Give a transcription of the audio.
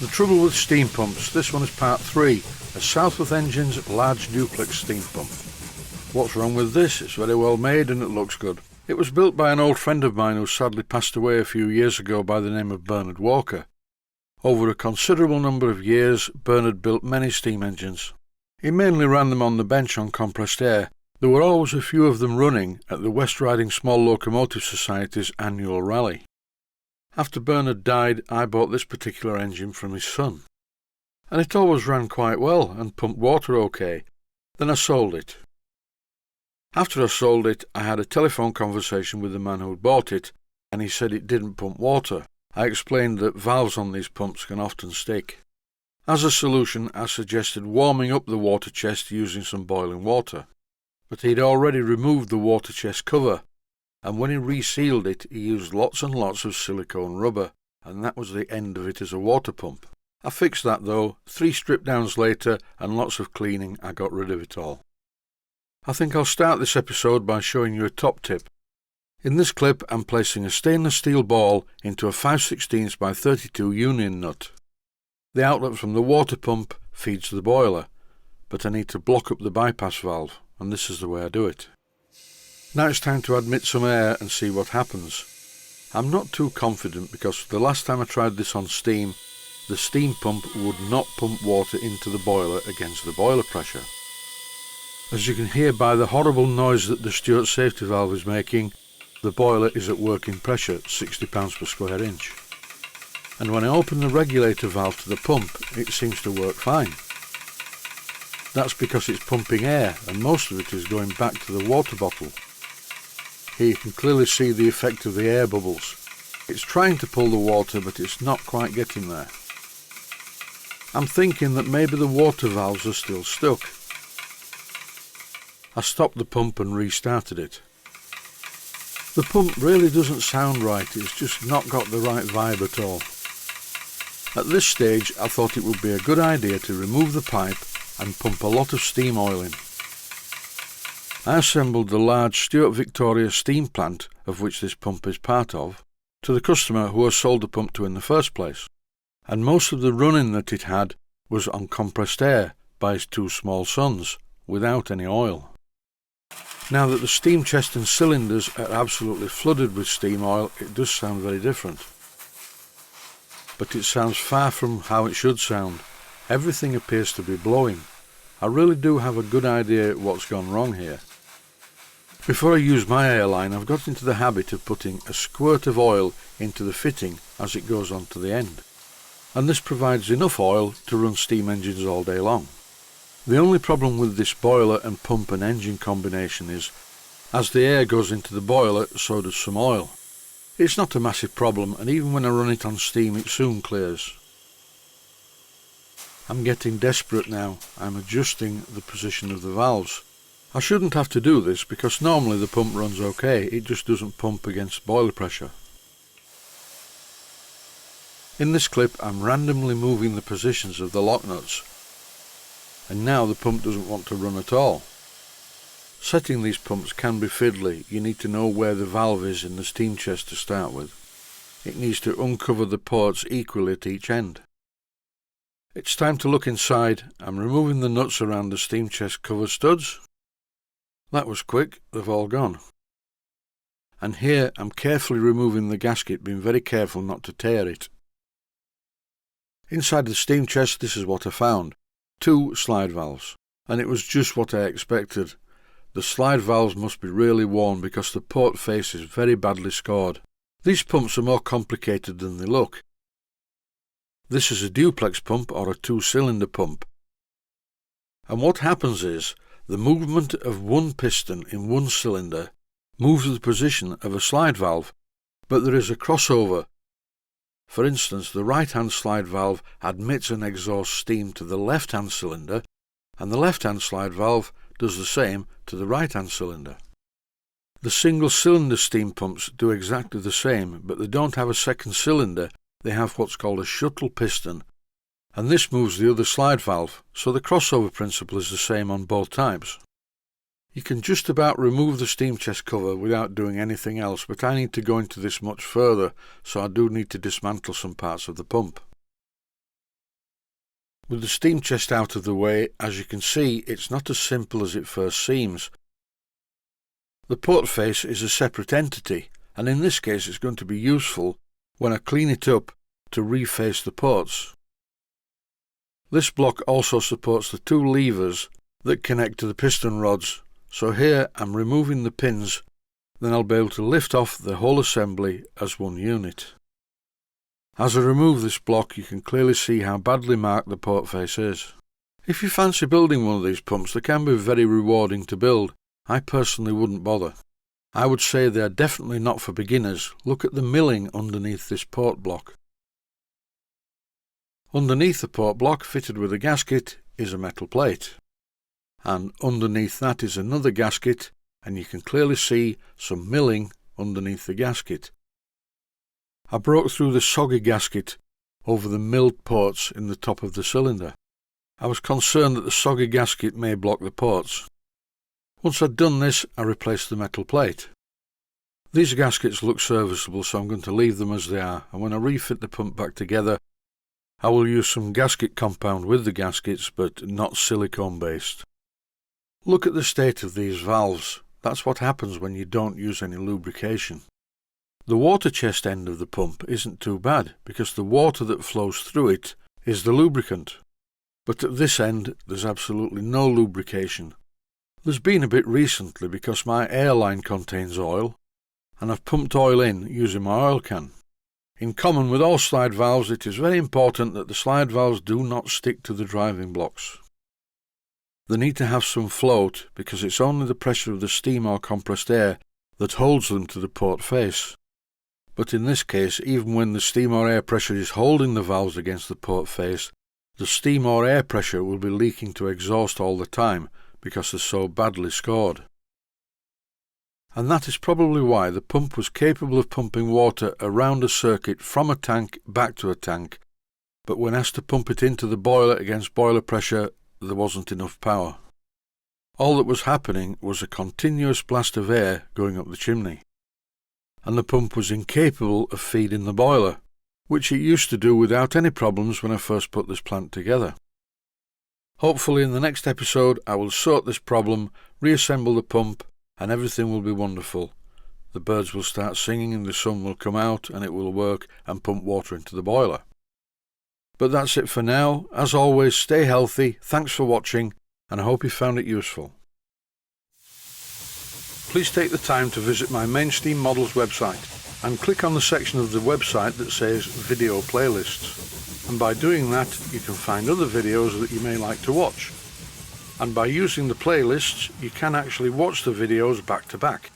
The trouble with steam pumps, this one is part 3, a Southworth Engine's large duplex steam pump. What's wrong with this? It's very well made and it looks good. It was built by an old friend of mine who sadly passed away a few years ago by the name of Bernard Walker. Over a considerable number of years, Bernard built many steam engines. He mainly ran them on the bench on compressed air. There were always a few of them running at the West Riding Small Locomotive Society's annual rally. After Bernard died, I bought this particular engine from his son. And it always ran quite well and pumped water okay. Then I sold it. After I sold it, I had a telephone conversation with the man who'd bought it, and he said it didn't pump water. I explained that valves on these pumps can often stick. As a solution, I suggested warming up the water chest using some boiling water. But he'd already removed the water chest cover, and when he resealed it, he used lots and lots of silicone rubber, and that was the end of it as a water pump. I fixed that though. 3 strip downs later and lots of cleaning, I got rid of it all. I think I'll start this episode by showing you a top tip. In this clip, I'm placing a stainless steel ball into a 5/16 by 32 union nut. The outlet from the water pump feeds the boiler, but I need to block up the bypass valve, and this is the way I do it. Now it's time to admit some air and see what happens. I'm not too confident because the last time I tried this on steam, the steam pump would not pump water into the boiler against the boiler pressure. As you can hear by the horrible noise that the Stewart safety valve is making, the boiler is at working pressure, 60 pounds per square inch. And when I open the regulator valve to the pump, it seems to work fine. That's because it's pumping air and most of it is going back to the water bottle. Here you can clearly see the effect of the air bubbles. It's trying to pull the water, but it's not quite getting there. I'm thinking that maybe the water valves are still stuck. I stopped the pump and restarted it. The pump really doesn't sound right, it's just not got the right vibe at all. At this stage I thought it would be a good idea to remove the pipe and pump a lot of steam oil in. I assembled the large Stewart Victoria steam plant, of which this pump is part of, to the customer who I sold the pump to in the first place, and most of the running that it had was on compressed air by his 2 small sons, without any oil. Now that the steam chest and cylinders are absolutely flooded with steam oil, it does sound very different. But it sounds far from how it should sound. Everything appears to be blowing. I really do have a good idea what's gone wrong here. Before I use my airline, I've got into the habit of putting a squirt of oil into the fitting as it goes on to the end. And this provides enough oil to run steam engines all day long. The only problem with this boiler and pump and engine combination is, as the air goes into the boiler, so does some oil. It's not a massive problem, and even when I run it on steam, it soon clears. I'm getting desperate now. I'm adjusting the position of the valves. I shouldn't have to do this because normally the pump runs okay, it just doesn't pump against boiler pressure. In this clip I'm randomly moving the positions of the lock nuts, and now the pump doesn't want to run at all. Setting these pumps can be fiddly. You need to know where the valve is in the steam chest to start with. It needs to uncover the ports equally at each end. It's time to look inside. I'm removing the nuts around the steam chest cover studs. That was quick, they've all gone. And here I'm carefully removing the gasket, being very careful not to tear it. Inside the steam chest, this is what I found. 2 slide valves, and it was just what I expected. The slide valves must be really worn because the port face is very badly scored. These pumps are more complicated than they look. This is a duplex pump or a 2-cylinder pump. And what happens is, the movement of one piston in one cylinder moves the position of a slide valve, but there is a crossover. For instance, the right-hand slide valve admits and exhausts steam to the left-hand cylinder, and the left-hand slide valve does the same to the right-hand cylinder. The single-cylinder steam pumps do exactly the same, but they don't have a second cylinder, they have what's called a shuttle piston, and this moves the other slide valve, so the crossover principle is the same on both types. You can just about remove the steam chest cover without doing anything else, but I need to go into this much further, so I do need to dismantle some parts of the pump. With the steam chest out of the way, as you can see, it's not as simple as it first seems. The port face is a separate entity, and in this case it's going to be useful when I clean it up to reface the ports. This block also supports the two levers that connect to the piston rods, so here I'm removing the pins, then I'll be able to lift off the whole assembly as one unit. As I remove this block, you can clearly see how badly marked the port face is. If you fancy building one of these pumps, they can be very rewarding to build. I personally wouldn't bother. I would say they are definitely not for beginners. Look at the milling underneath this port block. Underneath the port block, fitted with a gasket, is a metal plate. And underneath that is another gasket, and you can clearly see some milling underneath the gasket. I broke through the soggy gasket over the milled ports in the top of the cylinder. I was concerned that the soggy gasket may block the ports. Once I'd done this, I replaced the metal plate. These gaskets look serviceable, so I'm going to leave them as they are, and when I refit the pump back together, I will use some gasket compound with the gaskets, but not silicone based. Look at the state of these valves. That's what happens when you don't use any lubrication. The water chest end of the pump isn't too bad, because the water that flows through it is the lubricant. But at this end, there's absolutely no lubrication. There's been a bit recently because my air line contains oil, and I've pumped oil in using my oil can. In common with all slide valves, it is very important that the slide valves do not stick to the driving blocks. They need to have some float because it's only the pressure of the steam or compressed air that holds them to the port face. But in this case, even when the steam or air pressure is holding the valves against the port face, the steam or air pressure will be leaking to exhaust all the time because they're so badly scored. And that is probably why the pump was capable of pumping water around a circuit from a tank back to a tank, but when asked to pump it into the boiler against boiler pressure, there wasn't enough power. All that was happening was a continuous blast of air going up the chimney, and the pump was incapable of feeding the boiler, which it used to do without any problems when I first put this plant together. Hopefully in the next episode I will sort this problem, reassemble the pump, and everything will be wonderful. The birds will start singing and the sun will come out and it will work and pump water into the boiler. But that's it for now. As always, stay healthy, thanks for watching, and I hope you found it useful. Please take the time to visit my Mainsteam Models website and click on the section of the website that says Video Playlists. And by doing that, you can find other videos that you may like to watch. And by using the playlists, you can actually watch the videos back to back.